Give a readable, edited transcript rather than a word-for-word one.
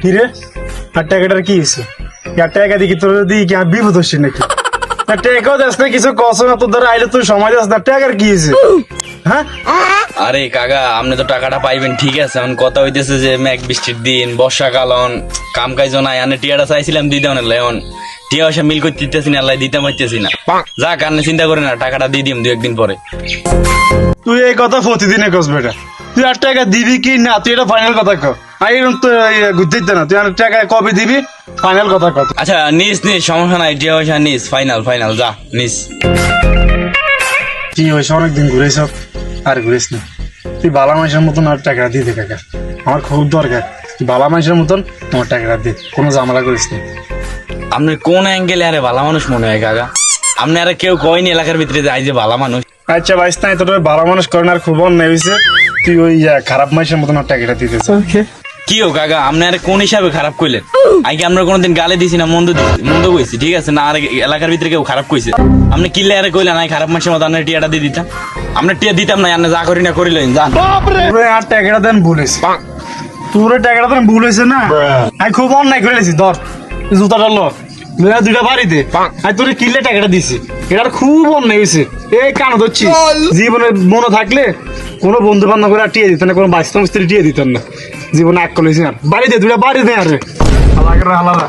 কিরে আর টাকাটার কি হয়েছে? আর টাকা দেখি তোর দিই কি আর বিপদ হচ্ছে নাকি? আর টাকাও দেস না, কিছু কষ্ট না, তোর দ্বারা আইলে তুই সময় দেস না, টাকার কি হয়েছে? হ্যাঁ আরে কাকা আপনি তো টাকাটা পাইবেন ঠিক আছে, এখন কথা হইতেছে যে মেঘ বৃষ্টির দিন বর্ষাকাল কাম কাজ নাই, আমি টিয়াটা চাইছিলাম দিতে অনেক এখন টিয়া পয়সা মিল করতে দিতেছি না, আল্লাহ দিতে পারতেছি না। যা কারণে চিন্তা করে না, টাকাটা দিয়ে দিম 2-1 দিন পরে। তুই এই কথা প্রতিদিনে কস বেটা, তুই আর টাকা দিবি কি না তুই এটা ফাইনাল কথা কর। আইরন তো বুঝতে না, তুই আর টাকা কবে দিবি ফাইনাল কথা কর। আচ্ছা নিস সমস্যা নাই, টিয়া পয়সা নিস, ফাইনাল যা নিস। কি হয়েছে, অনেকদিন ঘুরেছ আর ঘুরেছ না। তুই বালা মানুষের মতন আর টাকা দিয়ে দে কাকা, আমার খুব দরকার। তুই বালা মানুষের মতন আমার টাকাটা দে, কোনো ঝামেলা করিস না। আপনার কোন অ্যাঙ্গেলে আরে ভালো মানুষ মনে হয় কাকা? আপনি আর কেউ কয়নি এলাকার ভিতরে যে যে ভালো মানুষ? আচ্ছা বাইস না, তোর ভালো মানুষ করেন আর খুব অন্যায় হয়েছে, তুই ওই খারাপ মানুষের মতন আর টাকাটা দিতেছ। কি ও কাকা আপনি আর কোন হিসাবে খারাপ কইলেন? আগে আমরা কোনোদিন গালে দিছি না, মন্দ কইছি ঠিক আছে না? আর এলাকার ভিতরে কেউ খারাপ কইছে? আপনি কিল্লে আরে কইলেন আই খারাপ মানুষের মতো আপনার টিয়াটা দিয়ে দিতাম? আমরা টিয়া দিতাম না, আপনি যা করি না করিলেন যান। তোরে আর টাকাটা দেন ভুল হয়েছে, তোর টাকাটা দেন ভুল হয়েছে না, আমি খুব অন্যায় করে লেছি। ধর জুতাটা ল, দুইটা বাড়িতে আমি তোর কিনলে টাকাটা দিছি, এটার খুব অন্যায় হয়েছে। এই কান ধরছি, জীবনে মনে থাকলে কোনো বন্ধু বান্ধব করে টিয়ে দিত না, কোনো বাস্তব স্ত্রী টিয়ে দিতেন না, জীবনে এক কলেছি আর বাড়িতে দুইটা বাড়ি দেয় আরে আলাদা আলাদা।